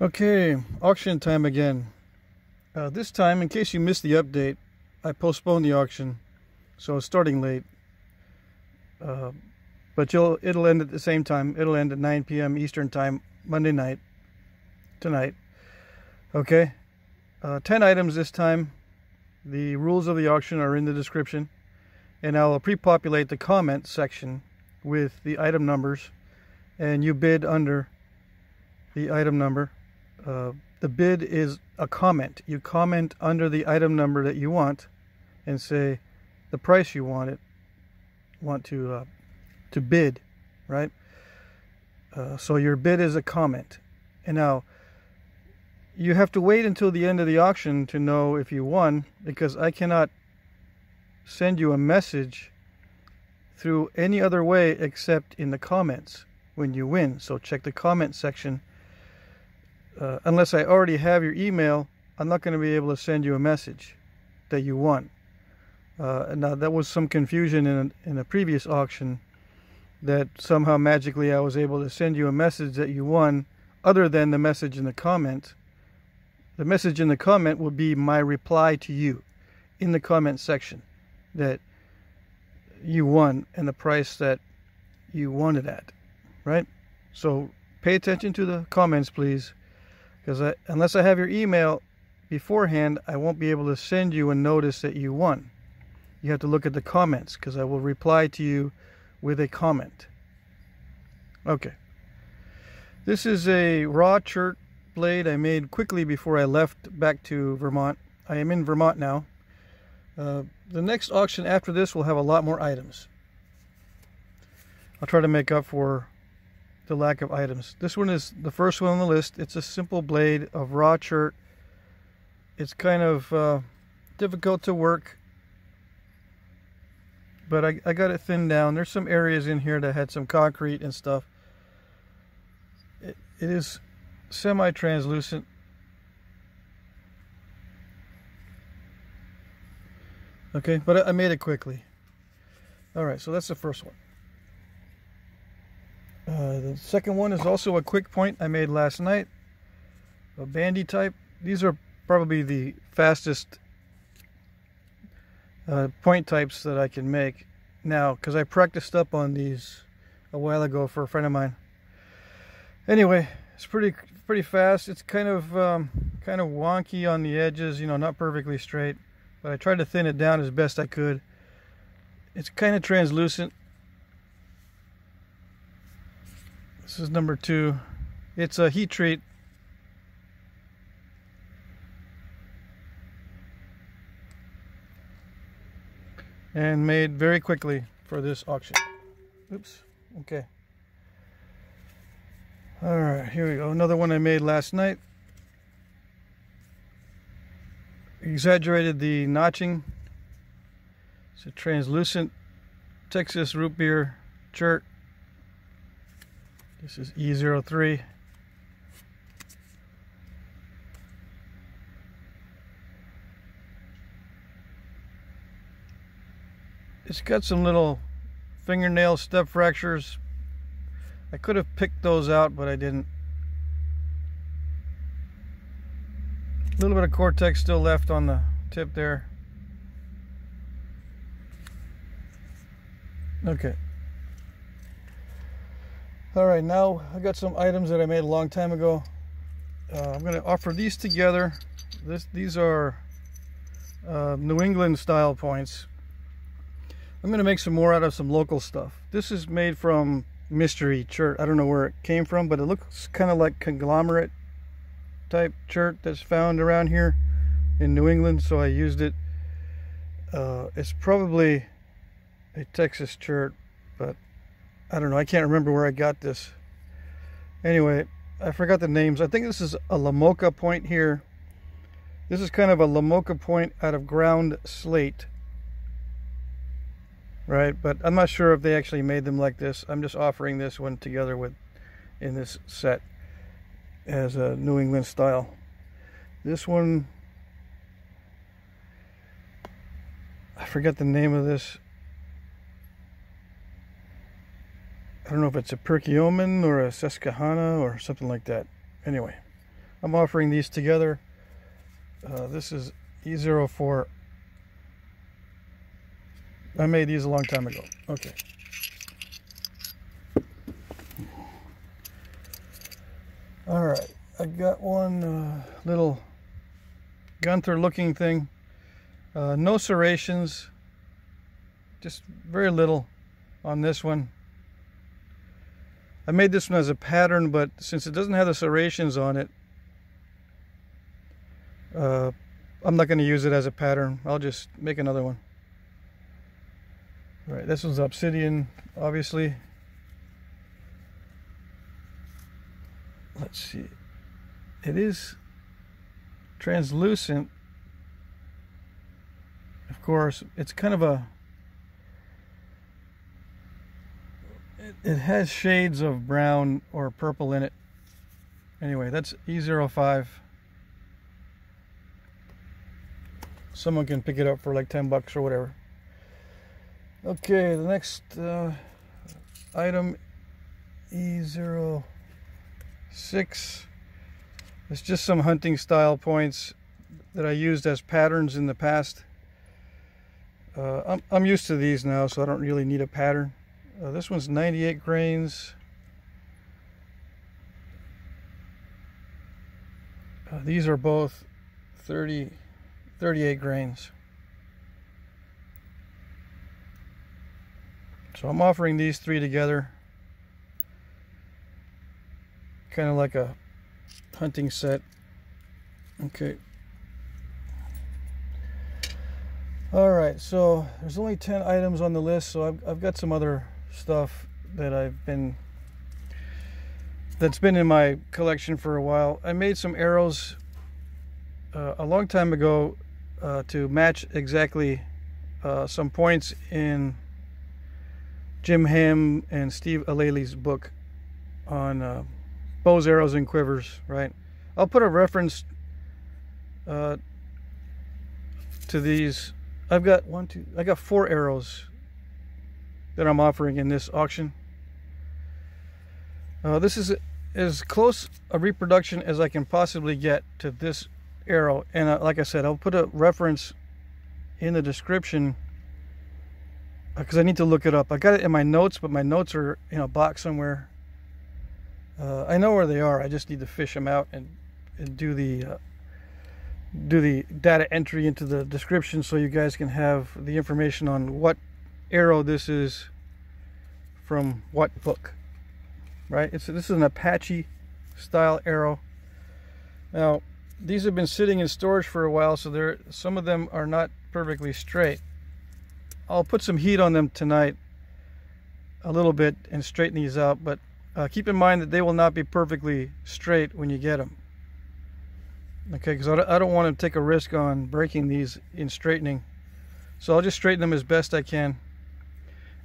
Okay, auction time again. This time, in case you missed the update, I postponed the auction, so it's starting late. But it'll end at the same time. It'll end at 9 p.m. Eastern time, Monday night, tonight. Okay, 10 items this time. The rules of the auction are in the description, and I'll pre-populate the comment section with the item numbers, and you bid under the item number. The bid is a comment. You comment under the item number that you want and say the price you want to bid, right? So your bid is a comment. And now you have to wait until the end of the auction to know if you won, because I cannot send you a message through any other way except in the comments when you win. So check the comment section. Unless I already have your email, I'm not going to be able to send you a message that you won. Now, that was some confusion in a previous auction, that somehow magically I was able to send you a message that you won other than the message in the comment. The message in the comment will be my reply to you in the comment section that you won and the price that you won it at, right? So pay attention to the comments, please. Because unless I have your email beforehand, I won't be able to send you a notice that you won. You have to look at the comments, because I will reply to you with a comment. Okay. This is a raw chert blade I made quickly before I left back to Vermont. I am in Vermont now. The next auction after this will have a lot more items. I'll try to make up for the lack of items. This one is the first one on the list. It's a simple blade of raw chert. It's kind of difficult to work, but I got it thinned down. There's some areas in here that had some concrete and stuff. It is semi-translucent. Okay, but I made it quickly. Alright, so that's the first one. The second one is also a quick point I made last night, a bandy type. These are probably the fastest point types that I can make now, because I practiced up on these a while ago for a friend of mine. Anyway, it's pretty fast. It's kind of wonky on the edges, you know, not perfectly straight, but I tried to thin it down as best I could. It's kind of translucent. This is number 2. It's a heat treat. And made very quickly for this auction. Oops. Okay. Alright, here we go. Another one I made last night. Exaggerated the notching. It's a translucent Texas root beer chert. This is E03. It's got some little fingernail step fractures. I could have picked those out, but I didn't. A little bit of Cortex still left on the tip there. Okay. Alright, now I got some items that I made a long time ago. I'm going to offer these together. These are New England style points. I'm going to make some more out of some local stuff. This is made from mystery chert. I don't know where it came from, but it looks kind of like conglomerate type chert that's found around here in New England, so I used it. It's probably a Texas chert, but I don't know. I can't remember where I got this. Anyway, I forgot the names. I think this is a Lamoka point here. This is kind of a Lamoka point out of ground slate. Right, but I'm not sure if they actually made them like this. I'm just offering this one together in this set as a New England style. This one, I forget the name of this. I don't know if it's a Perkiomen or a Susquehanna or something like that. Anyway, I'm offering these together. This is E04. I made these a long time ago. Okay. All right, I got one little Gunther looking thing. No serrations, just very little on this one. I made this one as a pattern, but since it doesn't have the serrations on it, I'm not going to use it as a pattern. I'll just make another one. All right, this one's Obsidian, obviously. Let's see. It is translucent. Of course, it's kind of a... It has shades of brown or purple in it. Anyway, that's E05. Someone can pick it up for like 10 bucks or whatever. Okay, the next item, E06. It's just some hunting style points that I used as patterns in the past. I'm used to these now, so I don't really need a pattern. This one's 98 grains. These are both 38 grains. So I'm offering these three together. Kind of like a hunting set. Okay. Alright, so there's only 10 items on the list, so I've got some other stuff that that's been in my collection for a while. I made some arrows a long time ago to match exactly some points in Jim Ham and Steve Aleli's book on bows, arrows, and quivers, right? I'll put a reference to these. I got 4 arrows that I'm offering in this auction. This is as close a reproduction as I can possibly get to this arrow, and like I said, I'll put a reference in the description because I need to look it up. I got it in my notes, but my notes are in a box somewhere. I know where they are. I just need to fish them out and do the data entry into the description so you guys can have the information on what arrow this is from what book, right? This is an Apache style arrow. Now these have been sitting in storage for a while, so some of them are not perfectly straight. I'll put some heat on them tonight a little bit and straighten these out, but keep in mind that they will not be perfectly straight when you get them. Okay, because I don't want to take a risk on breaking these in straightening. So I'll just straighten them as best I can.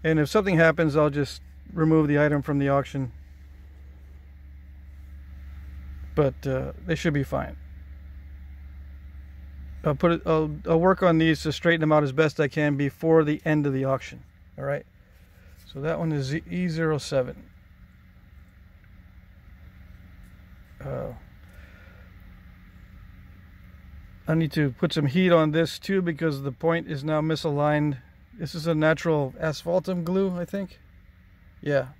And if something happens, I'll just remove the item from the auction. But they should be fine. I'll work on these to straighten them out as best I can before the end of the auction. All right. So that one is E07. I need to put some heat on this too because the point is now misaligned. This is a natural asphaltum glue, I think. Yeah.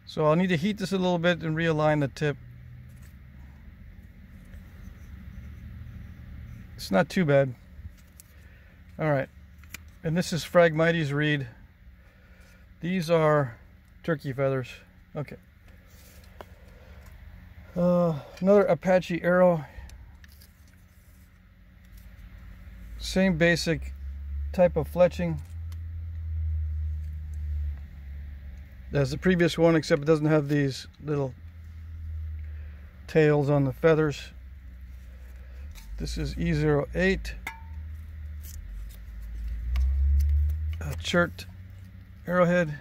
So I'll need to heat this a little bit and realign the tip. It's not too bad. All right. And this is Phragmites reed. These are turkey feathers. Okay. Another Apache Arrow. Same basic type of fletching as the previous one, except it doesn't have these little tails on the feathers. This is E08. A chert arrowhead.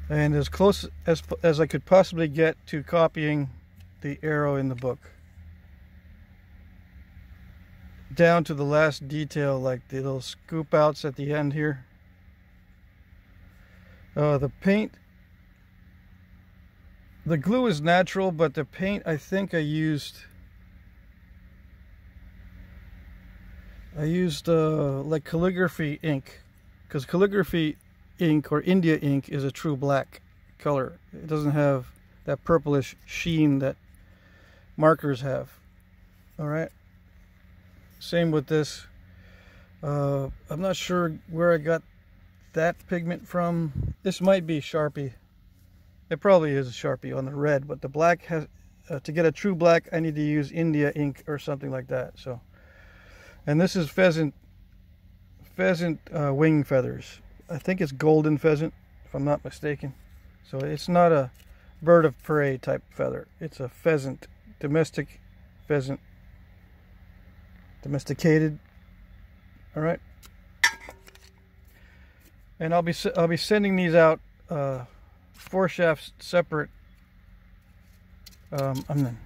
And as close as I could possibly get to copying the arrow in the book. Down to the last detail, like the little scoop outs at the end here. The paint The glue is natural, but the paint, I think I used like calligraphy ink, because calligraphy ink or India ink is a true black color. It doesn't have that purplish sheen that markers have. All right, same with this. I'm not sure where I got that pigment from. This might be Sharpie. It probably is a Sharpie on the red, but the black has, to get a true black, I need to use India ink or something like that. So, and this is pheasant wing feathers. I think it's golden pheasant, if I'm not mistaken. So it's not a bird of prey type feather. It's a pheasant, domestic pheasant, domesticated. All right. And I'll be sending these out 4 shafts separate. I'm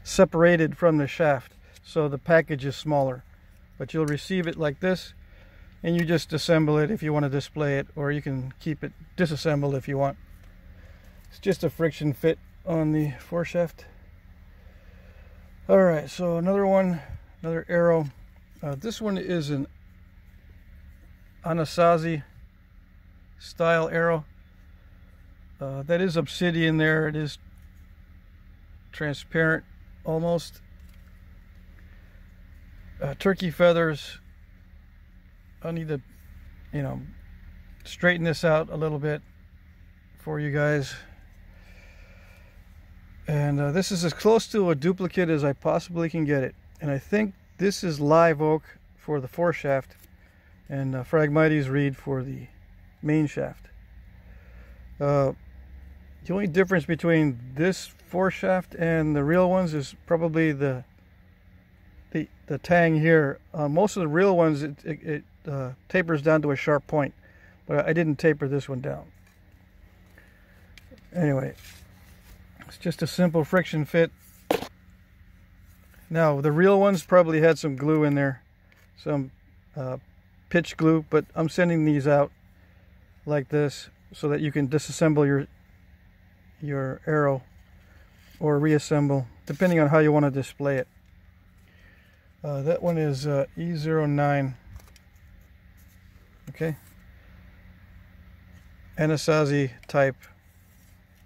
separated from the shaft, so the package is smaller. But you'll receive it like this, and you just assemble it if you want to display it, or you can keep it disassembled if you want. It's just a friction fit on the 4 shaft. All right, so another arrow. This one is an Anasazi style arrow. That is obsidian there. It is transparent almost. Turkey feathers. I need to, straighten this out a little bit for you guys. And this is as close to a duplicate as I possibly can get it. And I think this is live oak for the 4 shaft, and Phragmites reed for the main shaft. The only difference between this 4 shaft and the real ones is probably the tang here. Most of the real ones, it tapers down to a sharp point, but I didn't taper this one down. Anyway, it's just a simple friction fit. Now the real ones probably had some glue in there, some pitch glue, but I'm sending these out like this so that you can disassemble your arrow or reassemble, depending on how you want to display it. That one is E09. Okay, Anasazi type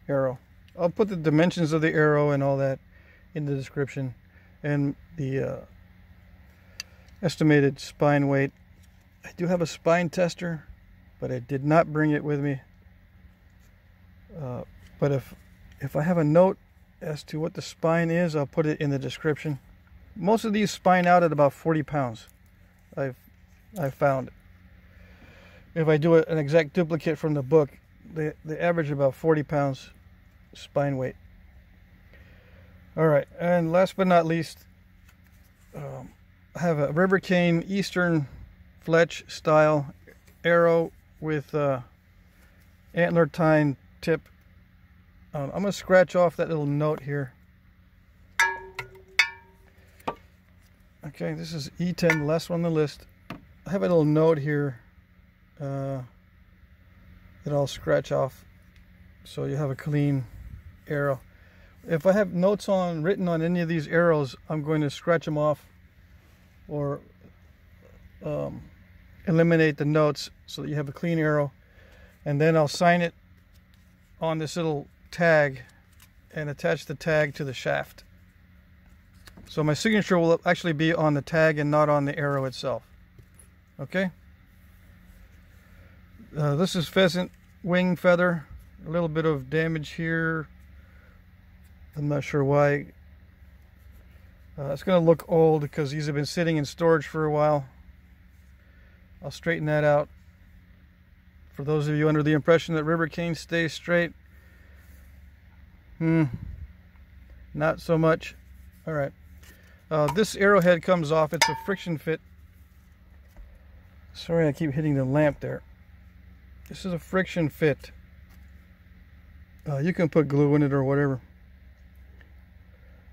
arrow. I'll put the dimensions of the arrow and all that in the description, and the estimated spine weight. I do have a spine tester, but I did not bring it with me. But if I have a note as to what the spine is, I'll put it in the description. Most of these spine out at about 40 pounds. I've found. If I do an exact duplicate from the book, they average about 40 pounds spine weight. All right, and last but not least, I have a river cane Eastern fletch style arrow with antler tine tip. I'm going to scratch off that little note here. Okay, this is E10, the last one on the list. I have a little note here that I'll scratch off so you have a clean arrow. If I have notes written on any of these arrows, I'm going to scratch them off or eliminate the notes so that you have a clean arrow, and then I'll sign it on this little tag and attach the tag to the shaft. So my signature will actually be on the tag and not on the arrow itself. Okay. This is pheasant wing feather. A little bit of damage here. I'm not sure why. It's going to look old because these have been sitting in storage for a while. I'll straighten that out. For those of you under the impression that river cane stays straight, not so much. All right. This arrowhead comes off. It's a friction fit. Sorry, I keep hitting the lamp there. This is a friction fit. You can put glue in it or whatever,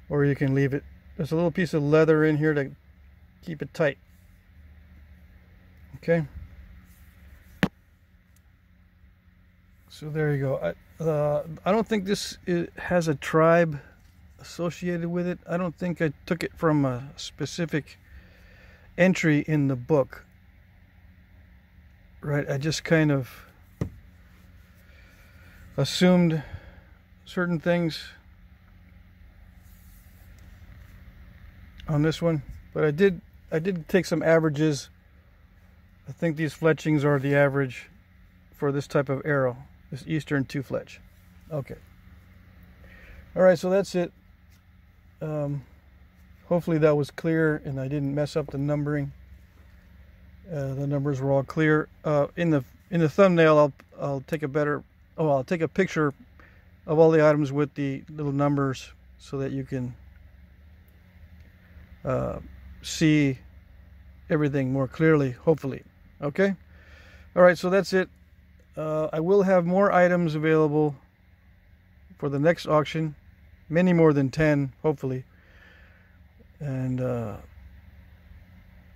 or you can leave it. There's a little piece of leather in here to keep it tight. Okay. So there you go. I don't think this has a tribe associated with it. I don't think I took it from a specific entry in the book. Right, I just kind of assumed certain things on this one, but I did take some averages. I think these fletchings are the average for this type of arrow, this Eastern 2 fletch. Okay. All right, so that's it. Hopefully that was clear and I didn't mess up the numbering. The numbers were all clear. In the thumbnail, I'll take I'll take a picture of all the items with the little numbers so that you can see everything more clearly, hopefully. Okay? All right, so that's it. I will have more items available for the next auction, many more than 10, hopefully. And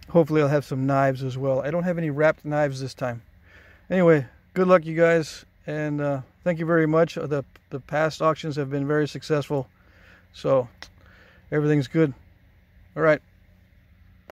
hopefully I'll have some knives as well. I don't have any wrapped knives this time. Anyway, good luck, you guys, and thank you very much. The past auctions have been very successful, so everything's good. All right.